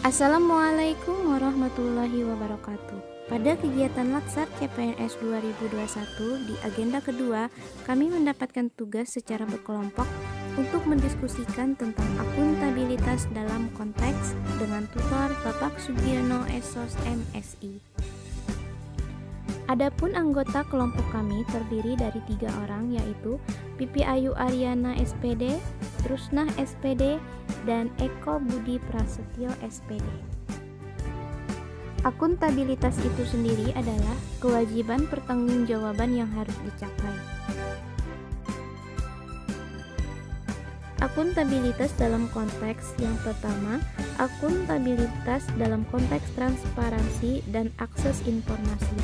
Assalamualaikum warahmatullahi wabarakatuh. Pada kegiatan Latsar CPNS 2021 di agenda kedua, kami mendapatkan tugas secara berkelompok untuk mendiskusikan tentang akuntabilitas dalam konteks dengan tutor Bapak Sugiono Esos MSI. Adapun anggota kelompok kami terdiri dari 3 orang, yaitu Pipi Ayu Ariana SPD, Rusnah SPD, dan Eko Budi Prasetyo SPD. Akuntabilitas itu sendiri adalah kewajiban pertanggungjawaban yang harus dicapai. Akuntabilitas dalam konteks yang pertama, akuntabilitas dalam konteks transparansi dan akses informasi.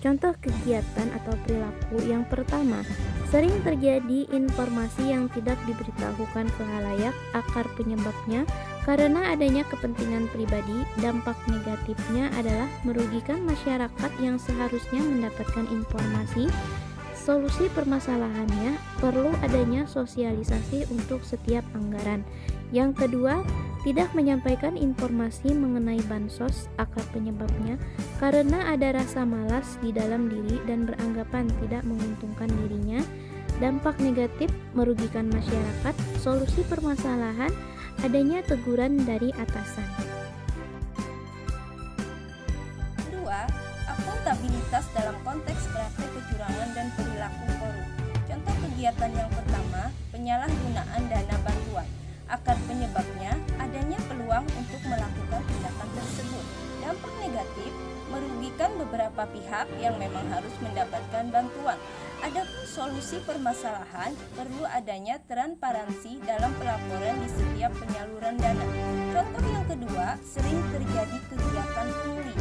Contoh kegiatan atau perilaku yang pertama, sering terjadi informasi yang tidak diberitahukan ke khalayak. Akar penyebabnya karena adanya kepentingan pribadi. Dampak negatifnya adalah merugikan masyarakat yang seharusnya mendapatkan informasi. Solusi permasalahannya perlu adanya sosialisasi untuk setiap anggaran. Yang kedua, tidak menyampaikan informasi mengenai bansos. Akar penyebabnya karena ada rasa malas di dalam diri dan beranggapan tidak menguntungkan dirinya. Dampak negatif merugikan masyarakat. Solusi permasalahan adanya teguran dari atasan. Kedua, akuntabilitas dalam konteks praktek kecurangan dan perilaku korup. Contoh kegiatan yang pertama, penyalahgunaan dana bantuan. Akar penyebabnya adanya peluang untuk melakukan tindakan tersebut. Dampak negatif merugikan beberapa pihak yang memang harus mendapatkan bantuan. Adapun solusi permasalahan perlu adanya transparansi dalam pelaporan di setiap penyaluran dana. Contoh yang kedua, sering terjadi kegiatan pungli.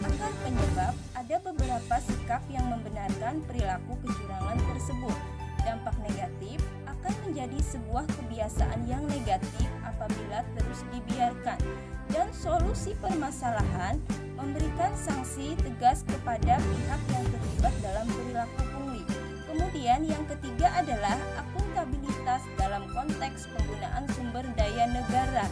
Akar penyebab ada beberapa sikap yang membenarkan perilaku kecurangan tersebut. Dampak negatif akan menjadi sebuah kebiasaan yang negatif apabila terus dibiarkan. Dan solusi permasalahan memberikan sanksi tegas kepada pihak yang terlibat dalam perilaku pungli. Kemudian yang ketiga adalah akuntabilitas dalam konteks penggunaan sumber daya negara.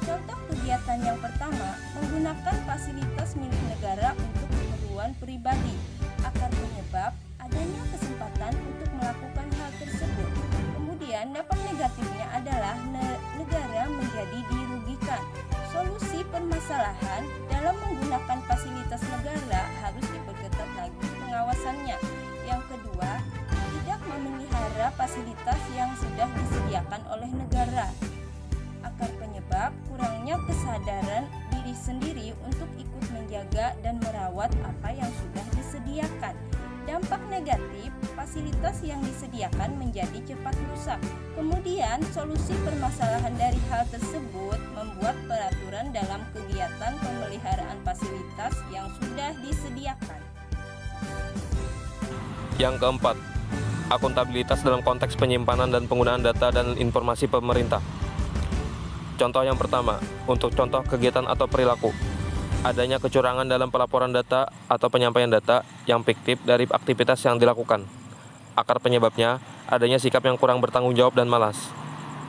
Contoh kegiatan yang pertama, menggunakan fasilitas milik negara untuk keperluan pribadi. Akar penyebab adanya kesempatan untuk melakukan hal tersebut. Kemudian dampak negatifnya adalah negara menjadi dirugikan. Solusi permasalahan dalam menggunakan fasilitas negara harus diperketat lagi pengawasannya. Yang kedua, tidak memelihara fasilitas yang sudah disediakan oleh negara. Akar penyebab kurangnya kesadaran diri sendiri untuk ikut menjaga dan merawat apa yang sudah disediakan. Dampak negatif, fasilitas yang disediakan menjadi cepat rusak. Kemudian, solusi permasalahan dari hal tersebut membuat peraturan dalam kegiatan pemeliharaan fasilitas yang sudah disediakan. Yang keempat, akuntabilitas dalam konteks penyimpanan dan penggunaan data dan informasi pemerintah. Contoh yang pertama, untuk contoh kegiatan atau perilaku. Adanya kecurangan dalam pelaporan data atau penyampaian data yang fiktif dari aktivitas yang dilakukan. Akar penyebabnya adanya sikap yang kurang bertanggung jawab dan malas.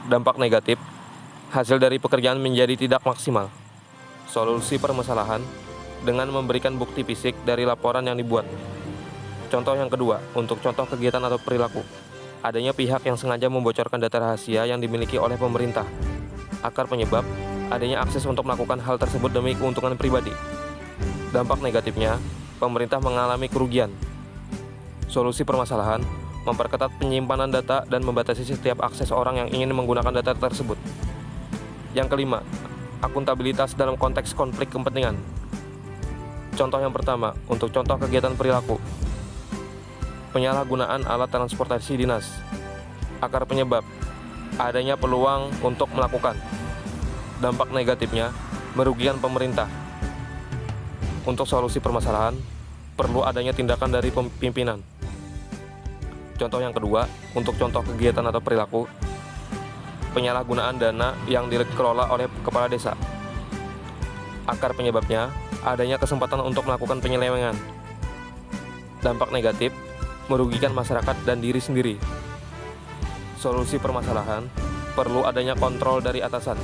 Dampak negatif, hasil dari pekerjaan menjadi tidak maksimal. Solusi permasalahan dengan memberikan bukti fisik dari laporan yang dibuat. Contoh yang kedua, untuk contoh kegiatan atau perilaku. Adanya pihak yang sengaja membocorkan data rahasia yang dimiliki oleh pemerintah. Akar penyebab adanya akses untuk melakukan hal tersebut demi keuntungan pribadi. Dampak negatifnya, pemerintah mengalami kerugian. Solusi permasalahan, memperketat penyimpanan data dan membatasi setiap akses orang yang ingin menggunakan data tersebut. Yang kelima, akuntabilitas dalam konteks konflik kepentingan. Contoh yang pertama, untuk contoh kegiatan perilaku. Penyalahgunaan alat transportasi dinas. Akar penyebab, adanya peluang untuk melakukan. Dampak negatifnya, merugikan pemerintah. Untuk solusi permasalahan, perlu adanya tindakan dari pimpinan. Contoh yang kedua, untuk contoh kegiatan atau perilaku, penyalahgunaan dana yang dikelola oleh kepala desa. Akar penyebabnya, adanya kesempatan untuk melakukan penyelewengan. Dampak negatif, merugikan masyarakat dan diri sendiri. Solusi permasalahan, perlu adanya kontrol dari atasan.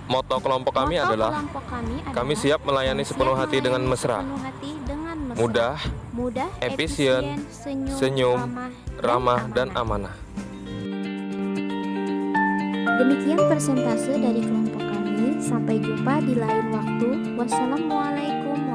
Moto kelompok kami Moto adalah kelompok kami kami siap melayani kami sepenuh siap hati dengan melayani mesra, sepenuh hati dengan mesra, mudah, efisien, senyum, ramah, dan amanah. Demikian persentase dari kelompok kami. Sampai jumpa di lain waktu. Wassalamualaikum